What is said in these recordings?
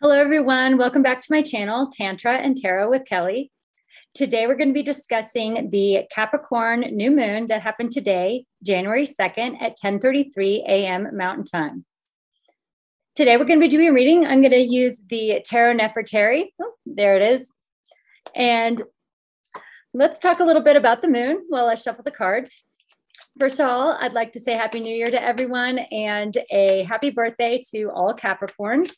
Hello, everyone. Welcome back to my channel, Tantra and Tarot with Kelly. Today, we're going to be discussing the Capricorn new moon that happened today, January 2nd at 10:33 a.m. Mountain Time. Today, we're going to be doing a reading. I'm going to use the Tarot Nefertari. Oh, there it is. And let's talk a little bit about the moon while I shuffle the cards. First of all, I'd like to say Happy New Year to everyone and a happy birthday to all Capricorns.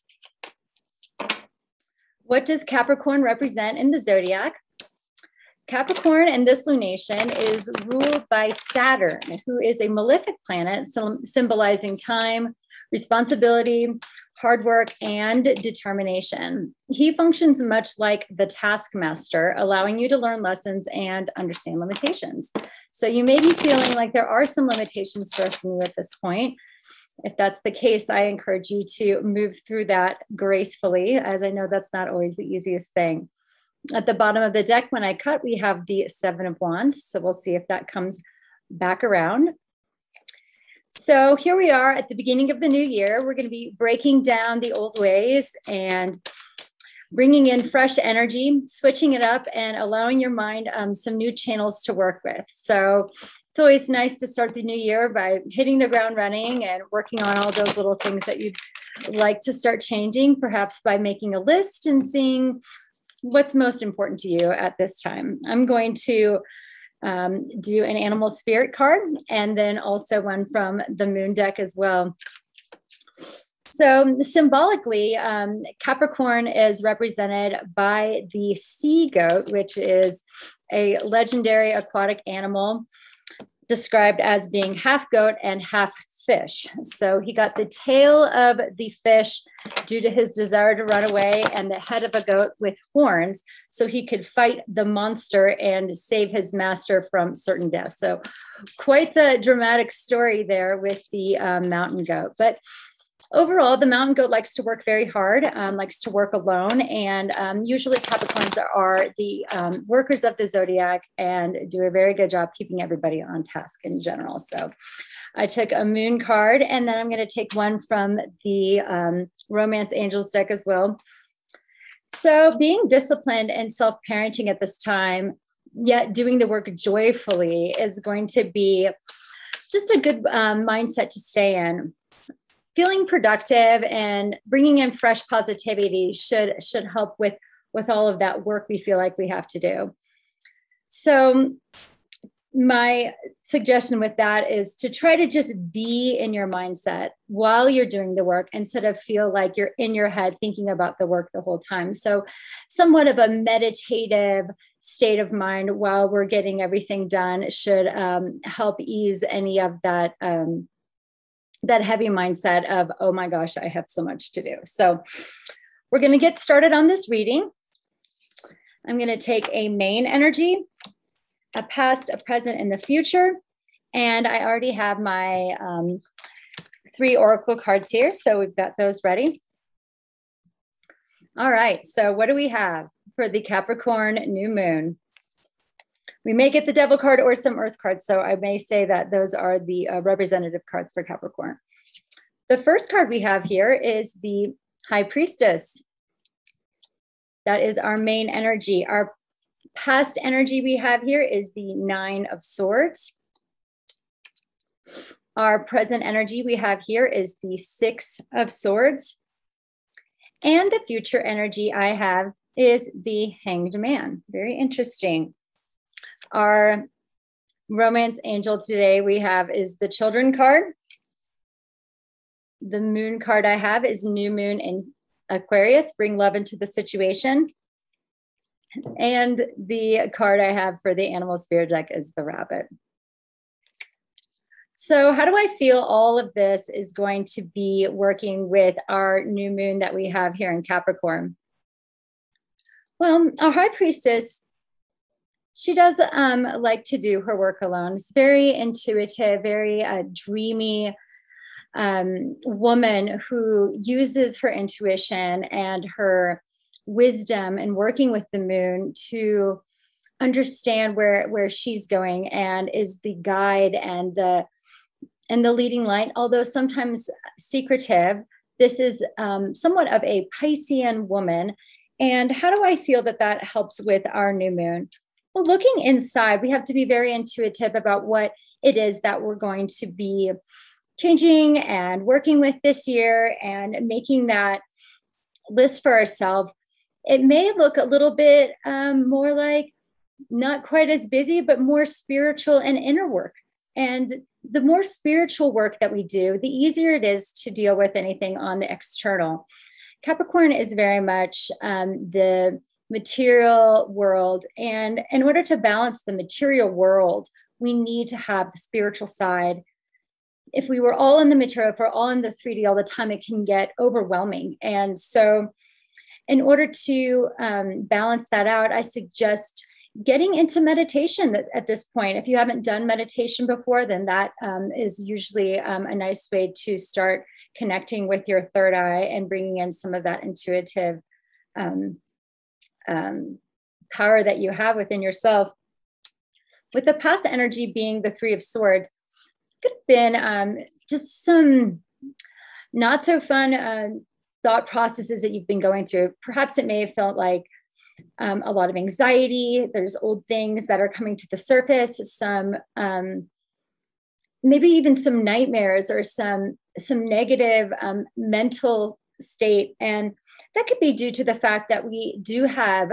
What does Capricorn represent in the zodiac? Capricorn in this lunation is ruled by Saturn, who is a malefic planet symbolizing time, responsibility, hard work, and determination. He functions much like the taskmaster, allowing you to learn lessons and understand limitations. So you may be feeling like there are some limitations stressing you at this point. If that's the case, I encourage you to move through that gracefully, as I know that's not always the easiest thing. At the bottom of the deck, when I cut, we have the Seven of Wands. So we'll see if that comes back around. So here we are at the beginning of the new year. We're going to be breaking down the old ways and bringing in fresh energy, switching it up, and allowing your mind some new channels to work with. So it's always nice to start the new year by hitting the ground running and working on all those little things that you'd like to start changing, perhaps by making a list and seeing what's most important to you at this time. I'm going to do an animal spirit card and then also one from the moon deck as well. So symbolically, Capricorn is represented by the sea goat, which is a legendary aquatic animal described as being half goat and half fish. So he got the tail of the fish due to his desire to run away and the head of a goat with horns so he could fight the monster and save his master from certain death. So quite the dramatic story there with the mountain goat. But overall, the mountain goat likes to work very hard, likes to work alone, and usually Capricorns are the workers of the zodiac and do a very good job keeping everybody on task in general. So I took a moon card, and then I'm going to take one from the Romance Angels deck as well. So being disciplined and self-parenting at this time, yet doing the work joyfully, is going to be just a good mindset to stay in. Feeling productive and bringing in fresh positivity should help with all of that work we feel like we have to do. So my suggestion with that is to try to just be in your mindset while you're doing the work instead of feel like you're in your head thinking about the work the whole time. So somewhat of a meditative state of mind while we're getting everything done should help ease any of that that heavy mindset of, oh my gosh, I have so much to do. So we're going to get started on this reading. I'm going to take a main energy, a past, a present, and the future. And I already have my 3 oracle cards here. So we've got those ready. All right. So what do we have for the Capricorn new moon? We may get the Devil card or some Earth cards, so I may say that those are the representative cards for Capricorn. The first card we have here is the High Priestess. That is our main energy. Our past energy we have here is the 9 of Swords. Our present energy we have here is the 6 of Swords. And the future energy I have is the Hanged Man. Very interesting. Our romance angel today we have is the Children card. The moon card I have is New Moon in Aquarius, bring love into the situation. And the card I have for the Animal Spirit deck is the Rabbit. So how do I feel all of this is going to be working with our new moon that we have here in Capricorn? Well, our High Priestess, she does like to do her work alone. It's very intuitive, very dreamy woman who uses her intuition and her wisdom in working with the moon to understand where she's going and is the guide and the leading light, although sometimes secretive, This is somewhat of a Piscean woman. And how do I feel that that helps with our new moon? Well, looking inside, we have to be very intuitive about what it is that we're going to be changing and working with this year, and making that list for ourselves. It may look a little bit more like not quite as busy, but more spiritual and inner work. And the more spiritual work that we do, the easier it is to deal with anything on the external. Capricorn is very much the material world. And in order to balance the material world, we need to have the spiritual side. If we were all in the material, if we're all in the 3D all the time, it can get overwhelming. And so in order to balance that out, I suggest getting into meditation at this point. If you haven't done meditation before, then that is usually a nice way to start connecting with your third eye and bringing in some of that intuitive power that you have within yourself. With the past energy being the Three of Swords, could have been just some not so fun thought processes that you've been going through. Perhaps it may have felt like a lot of anxiety. There's old things that are coming to the surface, some maybe even some nightmares or some negative mental state. And that could be due to the fact that we do have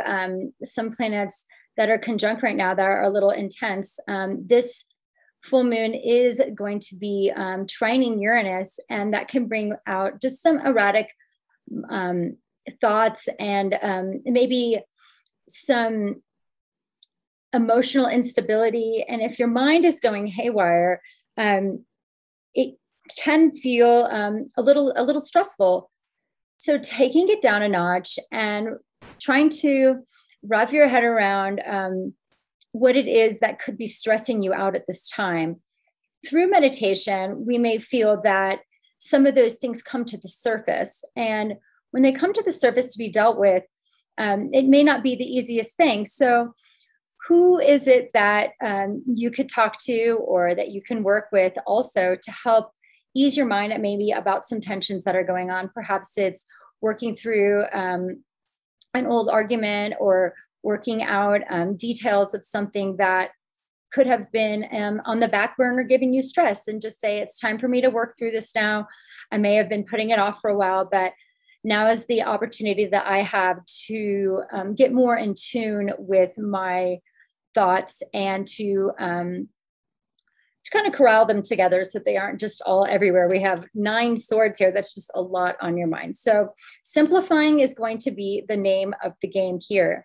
some planets that are conjunct right now that are a little intense. This full moon is going to be trining Uranus, and that can bring out just some erratic thoughts and maybe some emotional instability. And if your mind is going haywire, it can feel a little stressful. So taking it down a notch and trying to wrap your head around what it is that could be stressing you out at this time. Through meditation, we may feel that some of those things come to the surface. And when they come to the surface to be dealt with, it may not be the easiest thing. So who is it that you could talk to or that you can work with also to help ease your mind maybe about some tensions that are going on? Perhaps it's working through an old argument or working out details of something that could have been on the back burner giving you stress, and just say, it's time for me to work through this now. I may have been putting it off for a while, but now is the opportunity that I have to get more in tune with my thoughts and to kind of corral them together so that they aren't just all everywhere. We have 9 swords here. That's just a lot on your mind. So simplifying is going to be the name of the game here.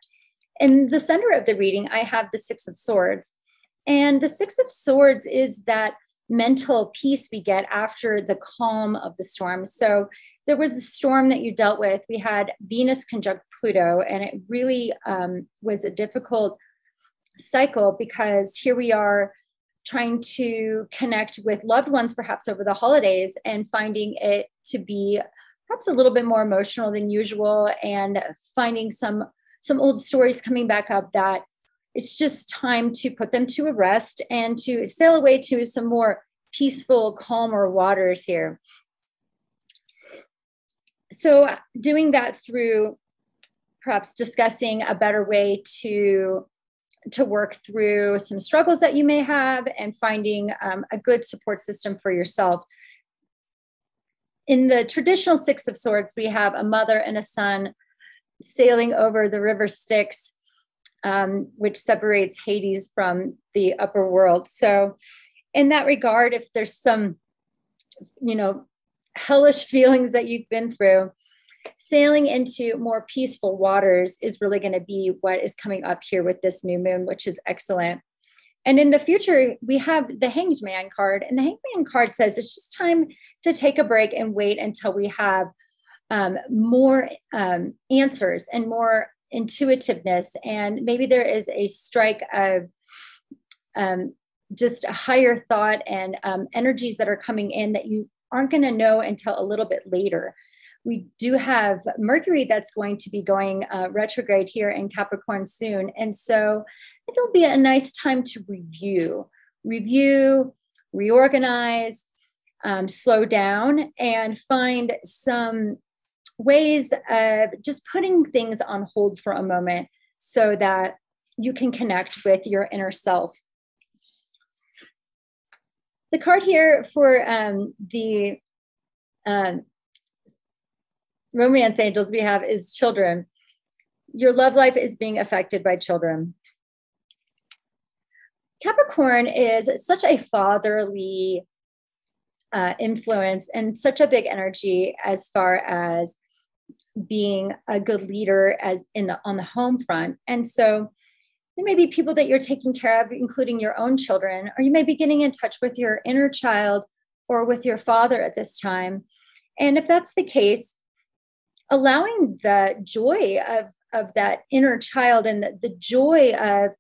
In the center of the reading, I have the 6 of Swords. And the 6 of Swords is that mental peace we get after the calm of the storm. So there was a storm that you dealt with. We had Venus conjunct Pluto, and it really was a difficult cycle, because here we are trying to connect with loved ones, perhaps over the holidays, and finding it to be perhaps a little bit more emotional than usual, and finding some old stories coming back up that it's just time to put them to a rest and to sail away to some more peaceful, calmer waters here. So doing that through perhaps discussing a better way to work through some struggles that you may have, and finding a good support system for yourself. In the traditional 6 of Swords, we have a mother and a son sailing over the river Styx, which separates Hades from the upper world. So in that regard, if there's some, hellish feelings that you've been through, sailing into more peaceful waters is really going to be what is coming up here with this new moon, which is excellent. And in the future, we have the Hanged Man card, and the Hanged Man card says it's just time to take a break and wait until we have more answers and more intuitiveness. And maybe there is a strike of just a higher thought and energies that are coming in that you aren't going to know until a little bit later. We do have Mercury that's going to be going retrograde here in Capricorn soon. And so it'll be a nice time to review, reorganize, slow down and find some ways of just putting things on hold for a moment so that you can connect with your inner self. The card here for the romance angels we have is children. Your love life is being affected by children. Capricorn is such a fatherly influence and such a big energy as far as being a good leader on the home front. And so there may be people that you're taking care of, including your own children, or you may be getting in touch with your inner child or with your father at this time. And if that's the case, allowing the joy of that inner child and the joy of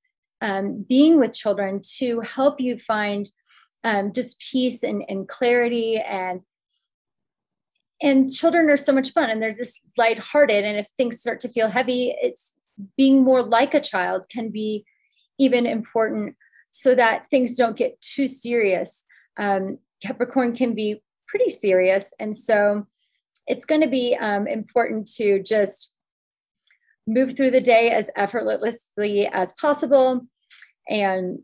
being with children to help you find just peace and clarity. And children are so much fun and they're just lighthearted. And if things start to feel heavy, it's being more like a child can be even important so that things don't get too serious. Capricorn can be pretty serious. And so it's going to be important to just move through the day as effortlessly as possible and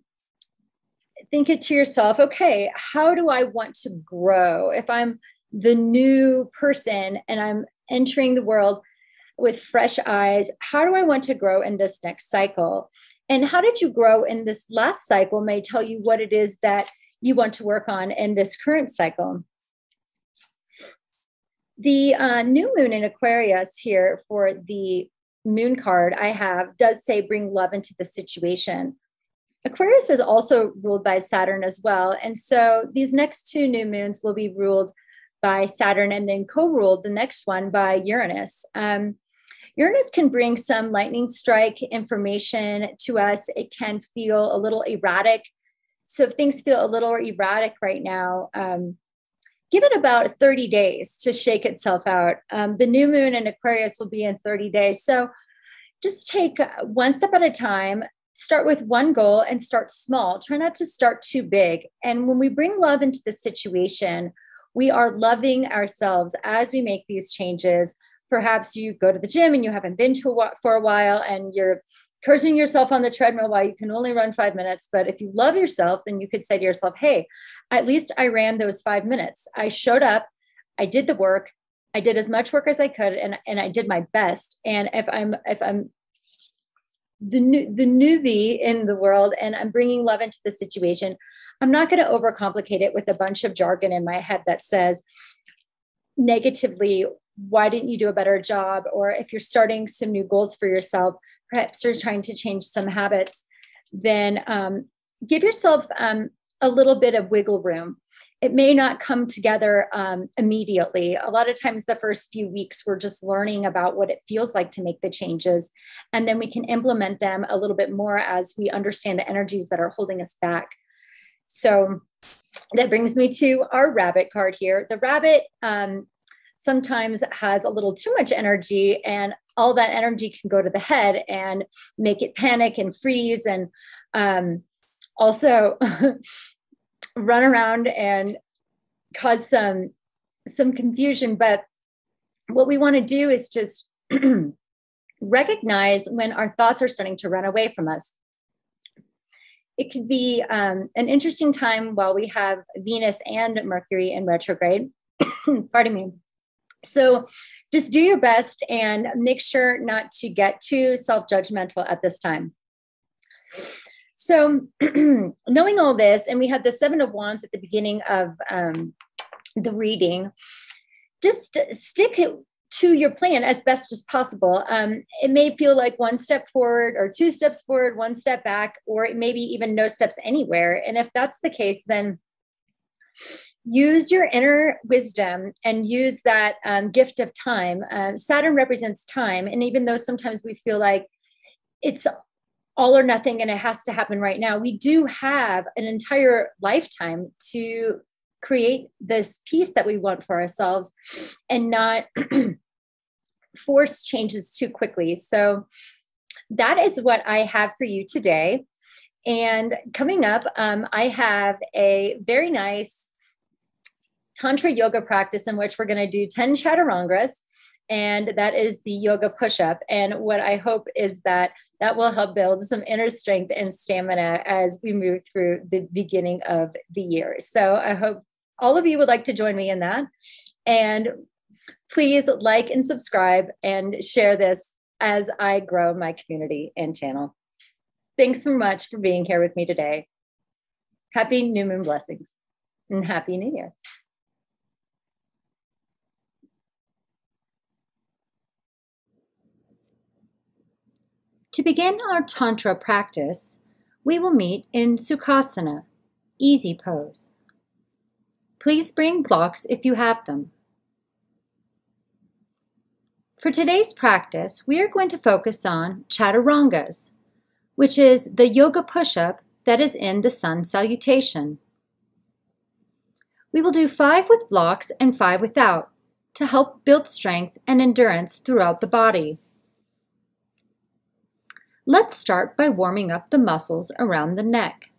think it to yourself, okay, how do I want to grow? If I'm the new person and I'm entering the world with fresh eyes, how do I want to grow in this next cycle? And how did you grow in this last cycle may tell you what it is that you want to work on in this current cycle. The new moon in Aquarius here for the moon card I have does say bring love into the situation. Aquarius is also ruled by Saturn as well. And so these next two new moons will be ruled by Saturn and then co-ruled the next one by Uranus. Uranus can bring some lightning strike information to us. It can feel a little erratic. So if things feel a little erratic right now, give it about 30 days to shake itself out. The new moon in Aquarius will be in 30 days. So just take one step at a time, start with one goal and start small. Try not to start too big. And when we bring love into the situation, we are loving ourselves as we make these changes. Perhaps you go to the gym and you haven't been to for a while and you're cursing yourself on the treadmill while you can only run 5 minutes. But if you love yourself, then you could say to yourself, hey, at least I ran those 5 minutes. I showed up, I did the work, I did as much work as I could, and I did my best. And if I'm the newbie in the world and I'm bringing love into the situation, I'm not going to overcomplicate it with a bunch of jargon in my head that says negatively, why didn't you do a better job? Or if you're starting some new goals for yourself, perhaps you're trying to change some habits, then give yourself a little bit of wiggle room. It may not come together immediately. A lot of times the first few weeks, we're just learning about what it feels like to make the changes. And then we can implement them a little bit more as we understand the energies that are holding us back. So that brings me to our rabbit card here. The rabbit sometimes has a little too much energy, and all that energy can go to the head and make it panic and freeze, and also run around and cause some confusion. But what we want to do is just recognize when our thoughts are starting to run away from us. It could be an interesting time while we have Venus and Mercury in retrograde. Pardon me. So just do your best and make sure not to get too self-judgmental at this time. So knowing all this, and we had the 7 of Wands at the beginning of the reading, just stick to your plan as best as possible. It may feel like 1 step forward or 2 steps forward, 1 step back, or maybe even no steps anywhere. And if that's the case, then use your inner wisdom and use that gift of time. Saturn represents time. And even though sometimes we feel like it's all or nothing and it has to happen right now, we do have an entire lifetime to create this peace that we want for ourselves and not force changes too quickly. So that is what I have for you today. And coming up, I have a very nice Tantra yoga practice in which we're going to do 10 Chatturongas, and that is the yoga push-up. And what I hope is that that will help build some inner strength and stamina as we move through the beginning of the year. So I hope all of you would like to join me in that. And please like and subscribe and share this as I grow my community and channel. Thanks so much for being here with me today. Happy new moon blessings and happy new year. To begin our Tantra practice, we will meet in Sukhasana, easy pose. Please bring blocks if you have them. For today's practice, we are going to focus on Chatturongas, which is the yoga push-up that is in the sun salutation. We will do 5 with blocks and 5 without to help build strength and endurance throughout the body. Let's start by warming up the muscles around the neck.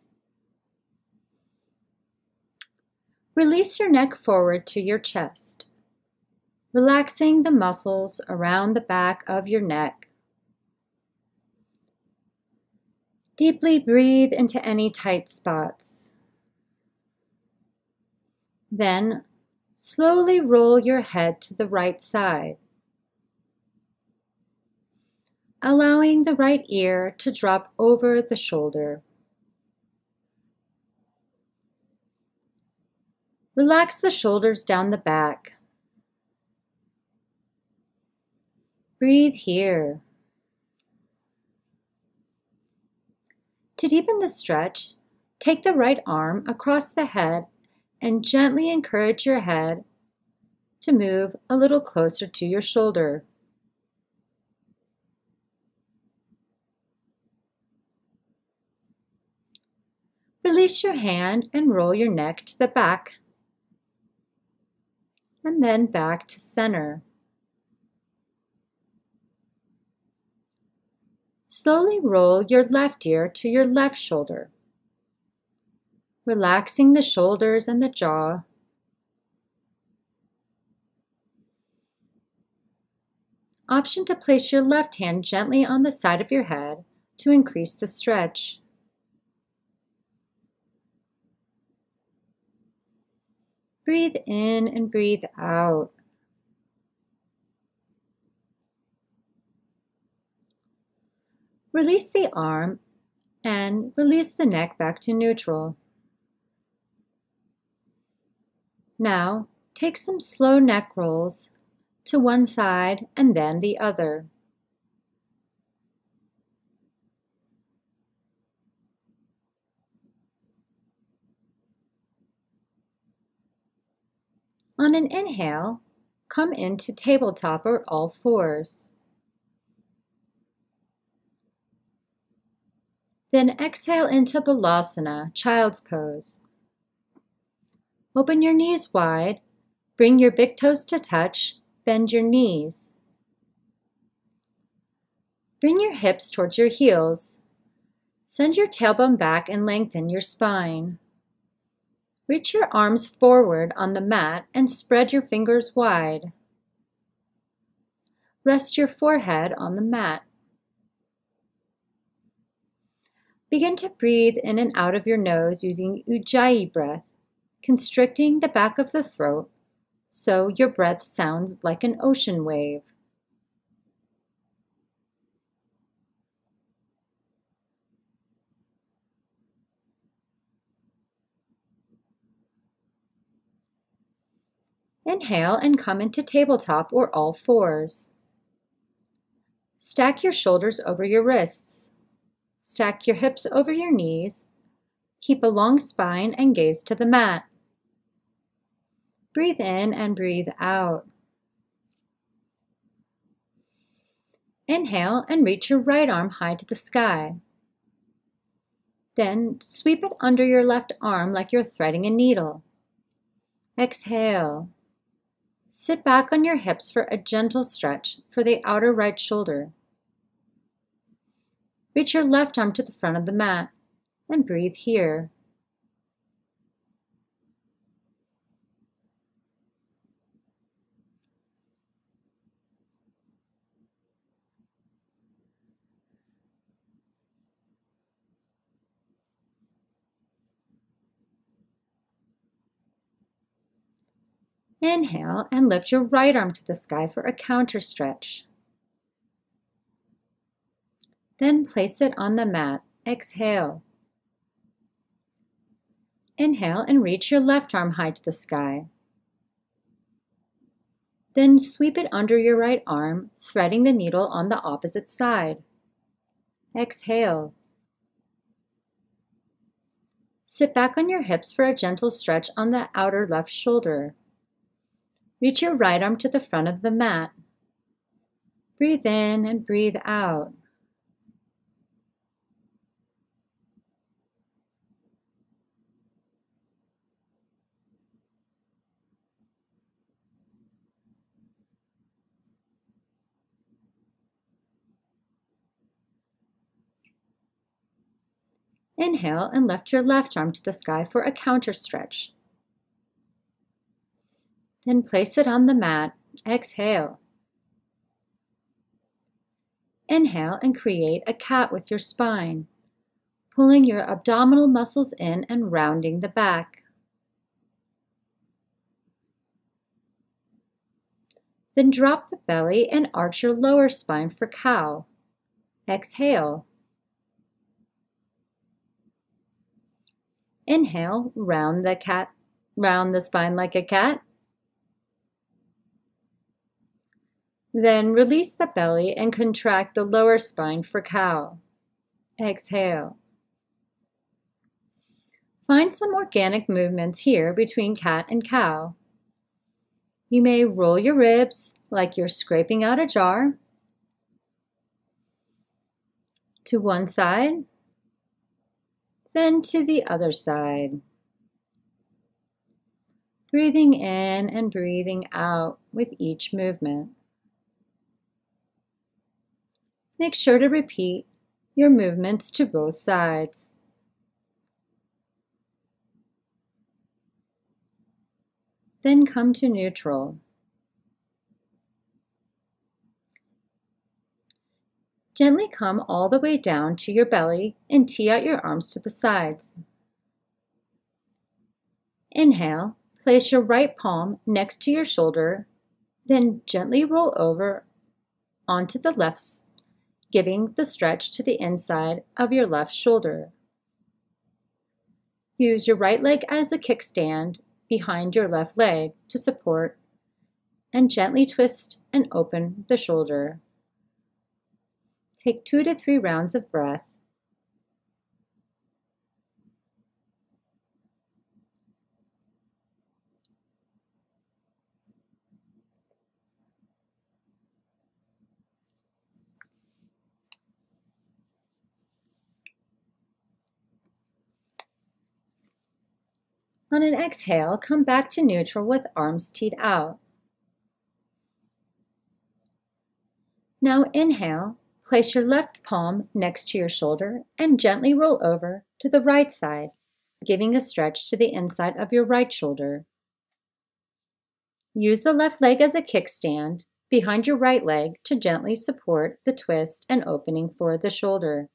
Release your neck forward to your chest, relaxing the muscles around the back of your neck. Deeply breathe into any tight spots. Then, slowly roll your head to the right side, allowing the right ear to drop over the shoulder. Relax the shoulders down the back. Breathe here. To deepen the stretch, take the right arm across the head and gently encourage your head to move a little closer to your shoulder. Release your hand and roll your neck to the back, and then back to center. Slowly roll your left ear to your left shoulder, relaxing the shoulders and the jaw. Option to place your left hand gently on the side of your head to increase the stretch. Breathe in and breathe out. Release the arm and release the neck back to neutral. Now, take some slow neck rolls to one side and then the other. On an inhale, come into tabletop or all fours. Then exhale into Balasana, child's pose. Open your knees wide, bring your big toes to touch, bend your knees. Bring your hips towards your heels. Send your tailbone back and lengthen your spine. Reach your arms forward on the mat and spread your fingers wide. Rest your forehead on the mat. Begin to breathe in and out of your nose using Ujjayi breath, constricting the back of the throat so your breath sounds like an ocean wave. Inhale and come into tabletop or all fours. Stack your shoulders over your wrists. Stack your hips over your knees. Keep a long spine and gaze to the mat. Breathe in and breathe out. Inhale and reach your right arm high to the sky. Then sweep it under your left arm like you're threading a needle. Exhale. Sit back on your hips for a gentle stretch for the outer right shoulder. Reach your left arm to the front of the mat and breathe here. Inhale and lift your right arm to the sky for a counter stretch. Then place it on the mat. Exhale. Inhale and reach your left arm high to the sky. Then sweep it under your right arm, threading the needle on the opposite side. Exhale. Sit back on your hips for a gentle stretch on the outer left shoulder. Reach your right arm to the front of the mat. Breathe in and breathe out. Inhale and lift your left arm to the sky for a counter stretch. Then place it on the mat. Exhale. Inhale and create a cat with your spine, pulling your abdominal muscles in and rounding the back. Then drop the belly and arch your lower spine for cow. Exhale. Inhale, round the spine like a cat. Then release the belly and contract the lower spine for cow. Exhale. Find some organic movements here between cat and cow. You may roll your ribs like you're scraping out a jar to one side, then to the other side. Breathing in and breathing out with each movement. Make sure to repeat your movements to both sides. Then come to neutral. Gently come all the way down to your belly and tee out your arms to the sides. Inhale, place your right palm next to your shoulder, then gently roll over onto the left, giving the stretch to the inside of your left shoulder. Use your right leg as a kickstand behind your left leg to support, and gently twist and open the shoulder. Take 2 to 3 rounds of breath. On an exhale, come back to neutral with arms teed out. Now inhale, place your left palm next to your shoulder and gently roll over to the right side, giving a stretch to the inside of your right shoulder. Use the left leg as a kickstand behind your right leg to gently support the twist and opening for the shoulder.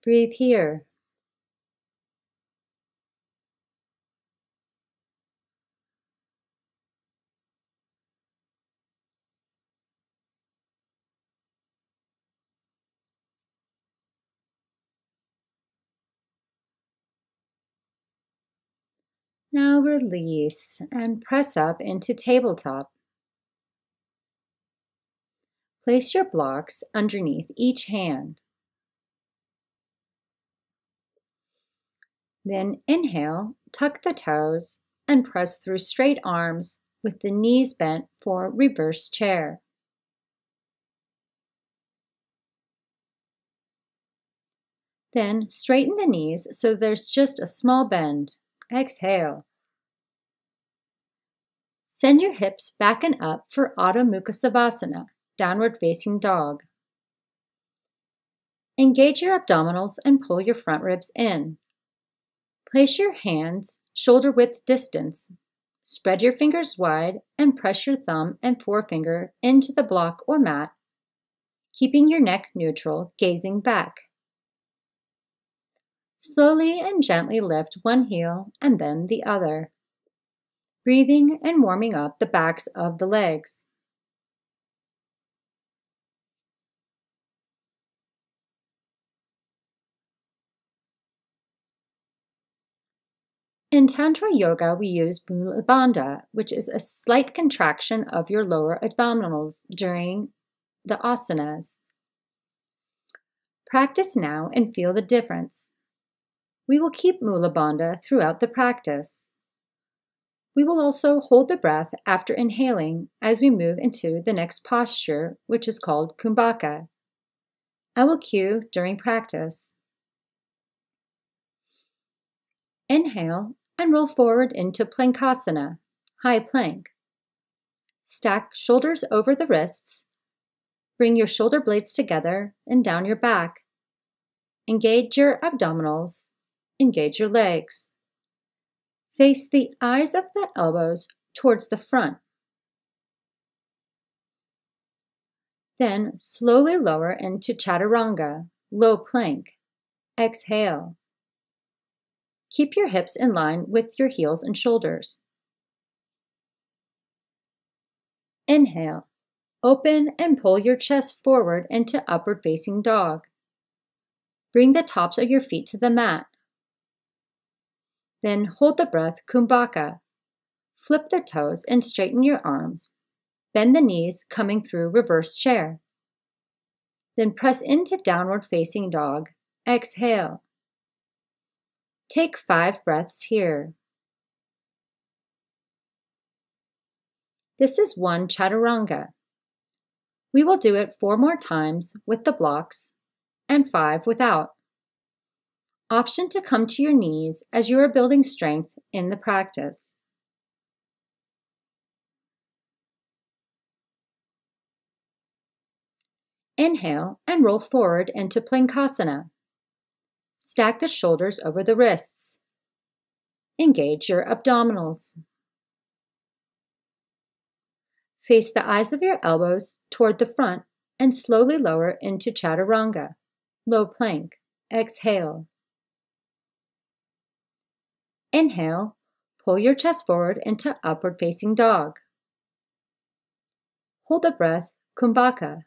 Breathe here. Now release and press up into tabletop. Place your blocks underneath each hand. Then inhale, tuck the toes, and press through straight arms with the knees bent for reverse chair. Then straighten the knees so there's just a small bend. Exhale. Send your hips back and up for Adho Mukha Savasana, downward facing dog. Engage your abdominals and pull your front ribs in. Place your hands shoulder width distance. Spread your fingers wide and press your thumb and forefinger into the block or mat, keeping your neck neutral, gazing back. Slowly and gently lift one heel and then the other. breathing and warming up the backs of the legs. In Tantra yoga, we use Mula Bandha, which is a slight contraction of your lower abdominals during the asanas. Practice now and feel the difference. We will keep Mula Bandha throughout the practice. We will also hold the breath after inhaling as we move into the next posture, which is called Kumbhaka. I will cue during practice. Inhale and roll forward into Plankasana, high plank. Stack shoulders over the wrists. Bring your shoulder blades together and down your back. Engage your abdominals. Engage your legs. Face the eyes of the elbows towards the front. Then slowly lower into Chatturanga, low plank. Exhale. Keep your hips in line with your heels and shoulders. Inhale. Open and pull your chest forward into upward facing dog. Bring the tops of your feet to the mat. Then hold the breath, Kumbhaka. Flip the toes and straighten your arms. Bend the knees, coming through reverse chair. Then press into downward facing dog. Exhale. Take 5 breaths here. This is one Chatturanga. We will do it 4 more times with the blocks and 5 without. Option to come to your knees as you are building strength in the practice. Inhale and roll forward into Plankasana. Stack the shoulders over the wrists. Engage your abdominals. Face the eyes of your elbows toward the front and slowly lower into Chatturanga, low plank. Exhale. Inhale, pull your chest forward into upward facing dog. Hold the breath, Kumbhaka.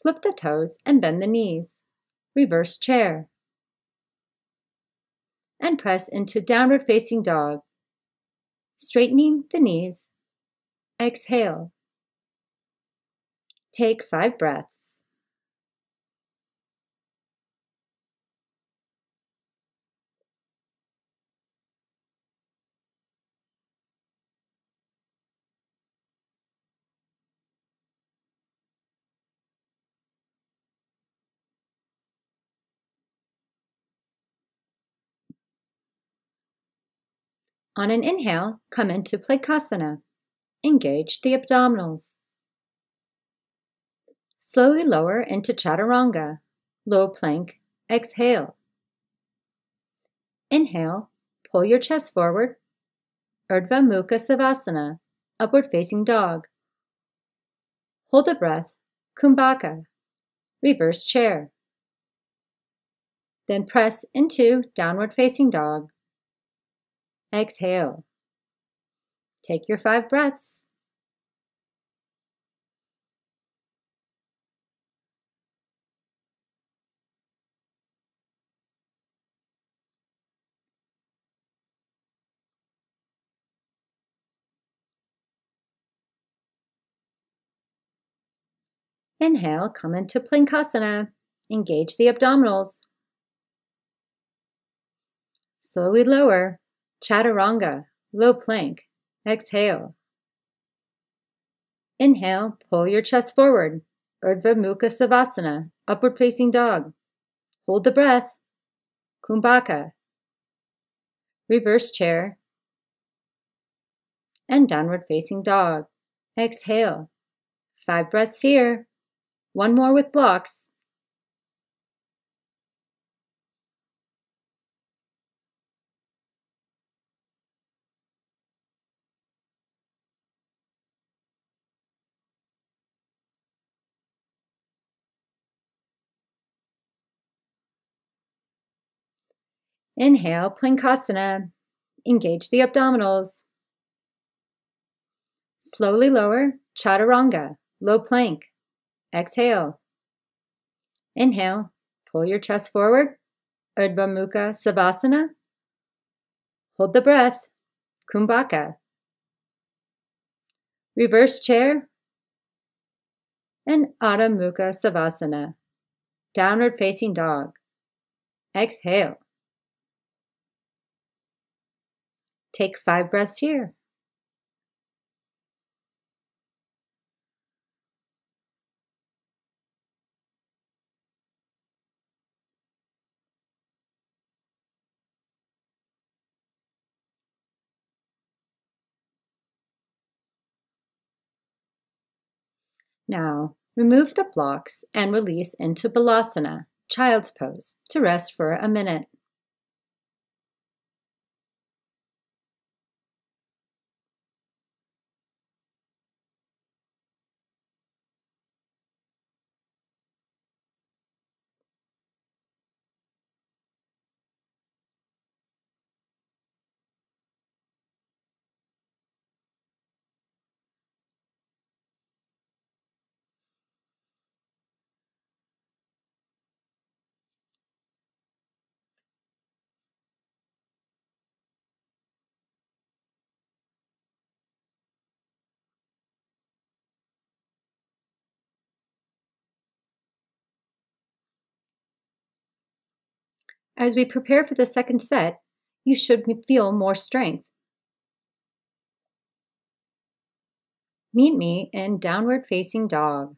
Flip the toes and bend the knees. Reverse chair. And press into downward facing dog. Straightening the knees. Exhale. Take 5 breaths. On an inhale, come into Plankasana. Engage the abdominals. Slowly lower into Chatturanga, low plank. Exhale. Inhale, pull your chest forward. Urdhva Mukha Savasana, upward facing dog. Hold the breath, Kumbhaka. Reverse chair. Then press into downward facing dog. Exhale. Take your 5 breaths. Inhale, come into Plankasana. Engage the abdominals. Slowly lower, Chatturanga, low plank. Exhale. Inhale, pull your chest forward. Urdhva Mukha Savasana, upward facing dog. Hold the breath. Kumbhaka. Reverse chair. And downward facing dog. Exhale. 5 breaths here. 1 more with blocks. Inhale, Plankasana. Engage the abdominals. Slowly lower, Chaturanga, low plank. Exhale. Inhale, pull your chest forward, Urdhva Mukha Savasana. Hold the breath, Kumbhaka. Reverse chair, and Adho Mukha Savasana, downward facing dog. Exhale. Take 5 breaths here. Now, remove the blocks and release into Balasana, child's pose, to rest for a minute. As we prepare for the second set, you should feel more strength. Meet me in downward facing dog.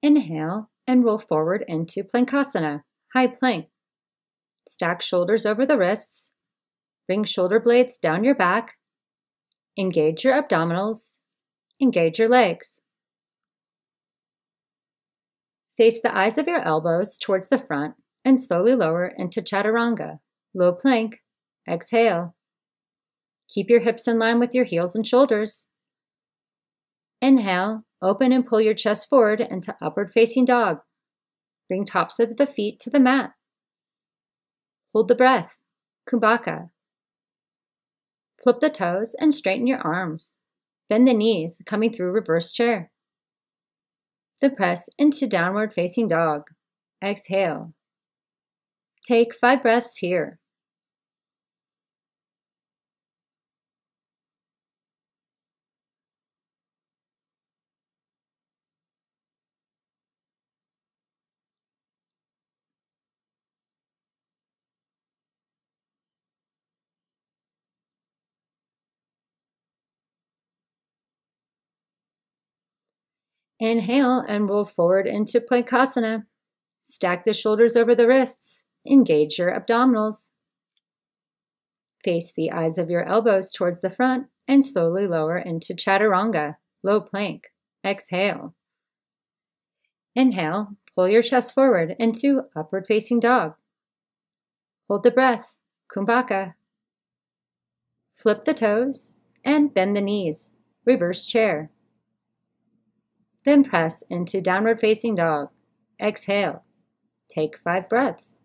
Inhale and roll forward into Plankasana, high plank. Stack shoulders over the wrists. Bring shoulder blades down your back. Engage your abdominals. Engage your legs. Face the eyes of your elbows towards the front and slowly lower into Chaturanga, low plank. Exhale. Keep your hips in line with your heels and shoulders. Inhale, open and pull your chest forward into upward facing dog. Bring tops of the feet to the mat. Hold the breath, Kumbhaka. Flip the toes and straighten your arms. Bend the knees, coming through reverse chair. Then press into downward facing dog. Exhale. Take 5 breaths here. Inhale and roll forward into Plankasana. Stack the shoulders over the wrists. Engage your abdominals. Face the eyes of your elbows towards the front and slowly lower into Chaturanga, low plank. Exhale. Inhale, pull your chest forward into upward facing dog. Hold the breath, Kumbhaka. Flip the toes and bend the knees, reverse chair. Then press into downward facing dog. Exhale. Take 5 breaths.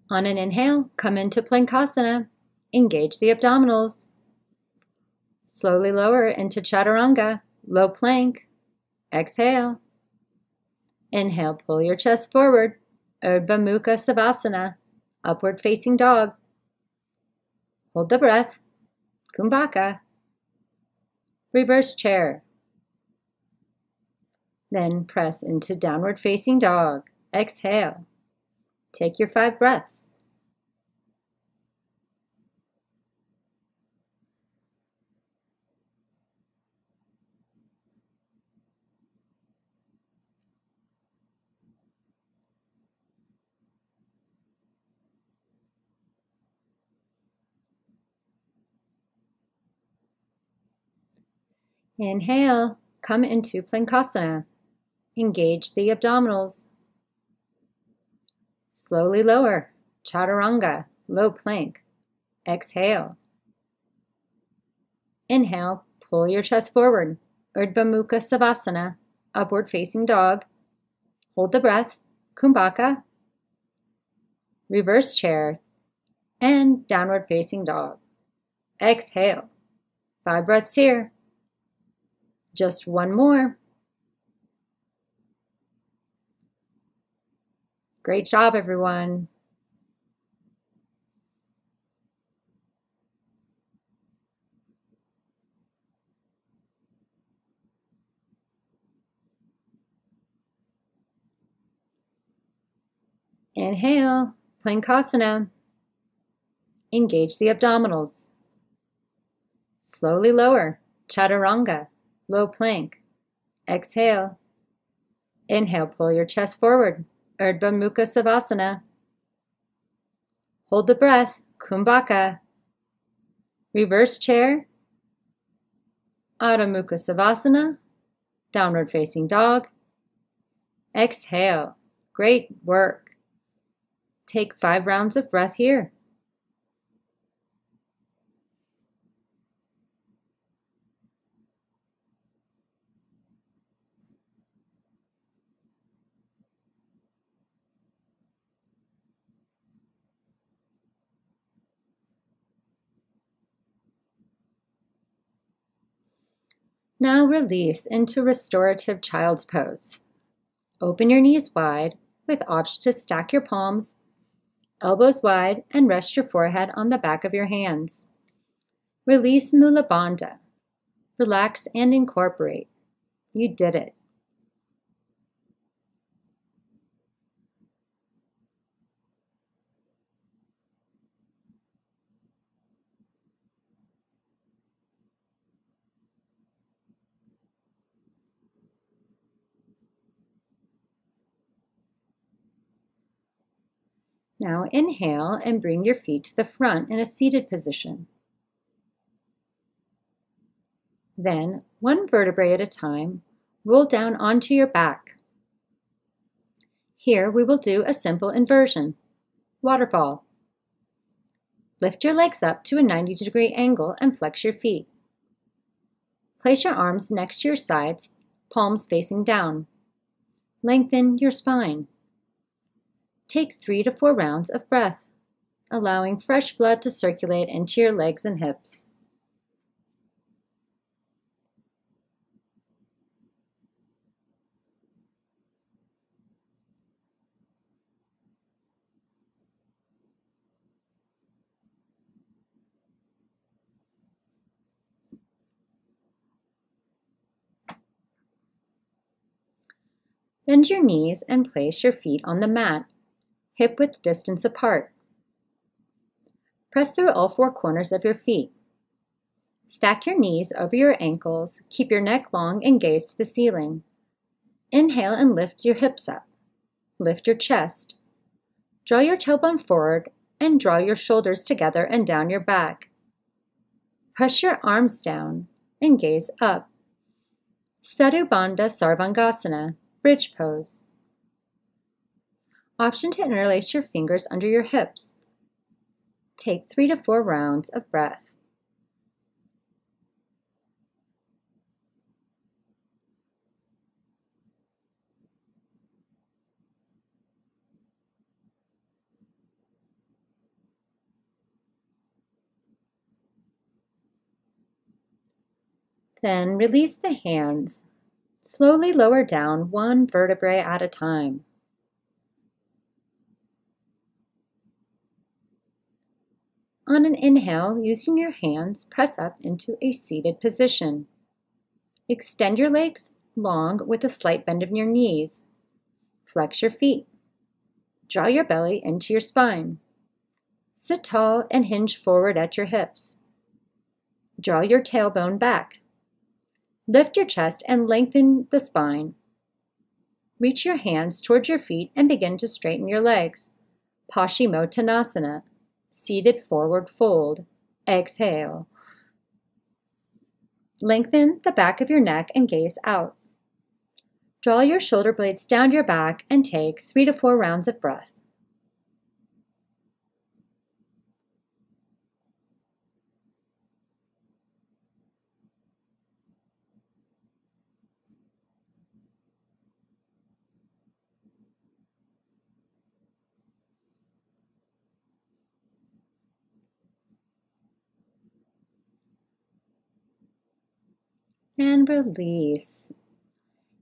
On an inhale, come into Plankasana. Engage the abdominals. Slowly lower into Chaturanga, low plank. Exhale. Inhale, pull your chest forward, Urdhva Mukha Savasana, upward facing dog. Hold the breath, Kumbhaka. Reverse chair. Then press into downward facing dog. Exhale. Take your 5 breaths. Inhale, come into Plankasana. Engage the abdominals. Slowly lower, Chaturanga, low plank. Exhale. Inhale, pull your chest forward, Urdhva Mukha Savasana, upward facing dog. Hold the breath, Kumbhaka. Reverse chair, and downward facing dog. Exhale. 5 breaths here. Just one more. Great job, everyone. Inhale, Plankasana. Engage the abdominals. Slowly lower, Chaturanga, low plank. Exhale. Inhale, pull your chest forward, Urdhva Mukha Savasana. Hold the breath, Kumbhaka. Reverse chair, Adho Mukha Savasana, downward facing dog. Exhale. Great work. Take 5 rounds of breath here. Now release into restorative child's pose. Open your knees wide with option to stack your palms, elbows wide, and rest your forehead on the back of your hands. Release Mula Bandha. Relax and incorporate. You did it. Now inhale and bring your feet to the front in a seated position. Then, one vertebrae at a time, roll down onto your back. Here we will do a simple inversion, waterfall. Lift your legs up to a 90-degree angle and flex your feet. Place your arms next to your sides, palms facing down. Lengthen your spine. Take 3 to 4 rounds of breath, allowing fresh blood to circulate into your legs and hips. Bend your knees and place your feet on the mat, hip-width distance apart. Press through all 4 corners of your feet. Stack your knees over your ankles, keep your neck long and gaze to the ceiling. Inhale and lift your hips up. Lift your chest. Draw your tailbone forward and draw your shoulders together and down your back. Press your arms down and gaze up. Setu Bandha Sarvangasana, bridge pose. Option to interlace your fingers under your hips. Take 3 to 4 rounds of breath. Then release the hands. Slowly lower down 1 vertebrae at a time. On an inhale, using your hands, press up into a seated position. Extend your legs long with a slight bend of your knees. Flex your feet. Draw your belly into your spine. Sit tall and hinge forward at your hips. Draw your tailbone back. Lift your chest and lengthen the spine. Reach your hands towards your feet and begin to straighten your legs. Paschimottanasana, seated forward fold. Exhale. Lengthen the back of your neck and gaze out. Draw your shoulder blades down your back and take 3 to 4 rounds of breath. and release.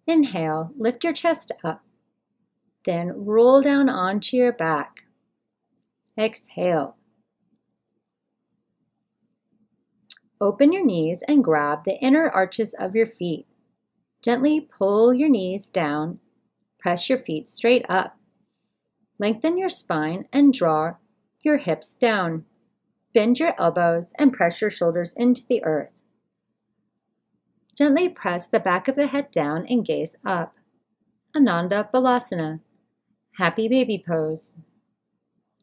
Inhale, lift your chest up, then roll down onto your back. Exhale. Open your knees and grab the inner arches of your feet. Gently pull your knees down. Press your feet straight up. Lengthen your spine and draw your hips down. Bend your elbows and press your shoulders into the earth. Gently press the back of the head down and gaze up. Ananda Balasana, happy baby pose.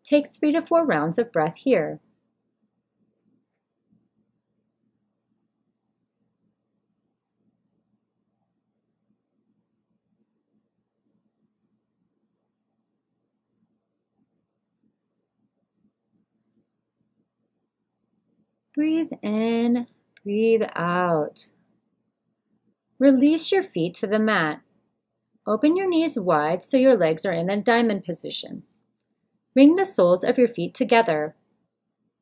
Take 3 to 4 rounds of breath here. Breathe in, breathe out. Release your feet to the mat. Open your knees wide so your legs are in a diamond position. Bring the soles of your feet together.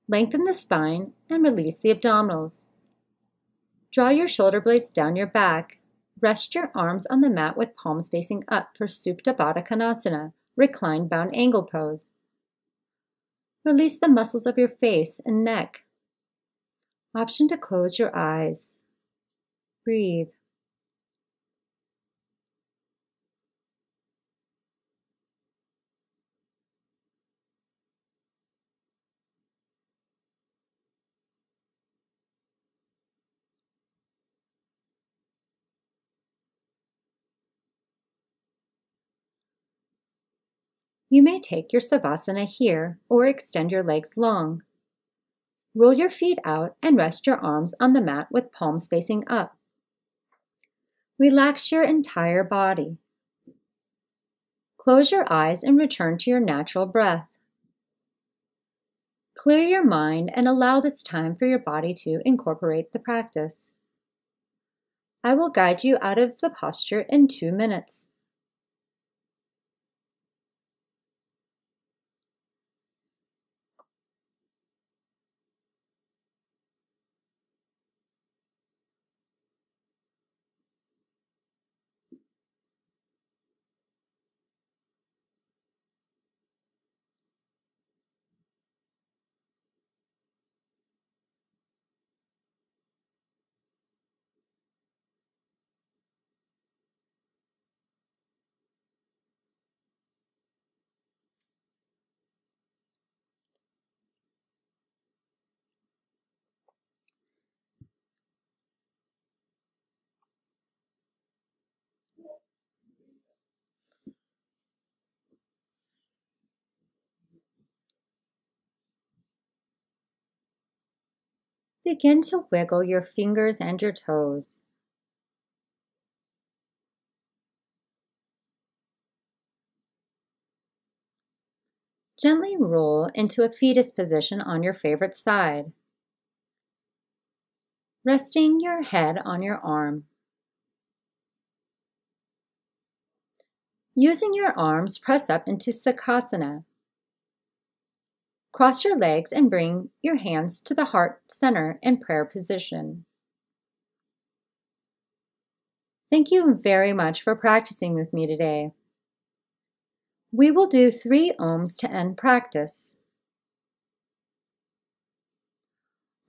Lengthen the spine and release the abdominals. Draw your shoulder blades down your back. Rest your arms on the mat with palms facing up for Supta Baddha Konasana, reclined bound angle pose. Release the muscles of your face and neck. Option to close your eyes. Breathe. You may take your Savasana here or extend your legs long. Roll your feet out and rest your arms on the mat with palms facing up. Relax your entire body. Close your eyes and return to your natural breath. Clear your mind and allow this time for your body to incorporate the practice. I will guide you out of the posture in 2 minutes. Begin to wiggle your fingers and your toes. Gently roll into a fetus position on your favorite side, resting your head on your arm. Using your arms, press up into Sukhasana. Cross your legs and bring your hands to the heart center in prayer position. Thank you very much for practicing with me today. We will do 3 ohms to end practice.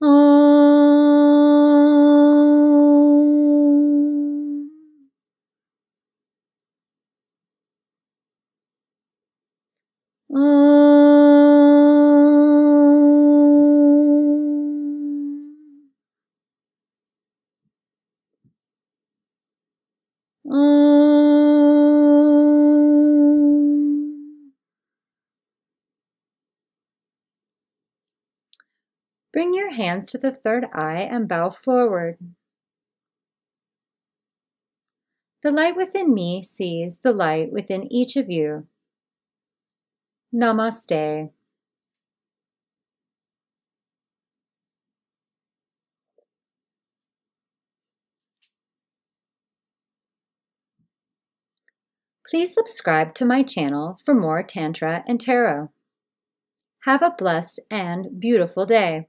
Om. Bring your hands to the third eye and bow forward. The light within me sees the light within each of you. Namaste. Please subscribe to my channel for more Tantra and Tarot. Have a blessed and beautiful day.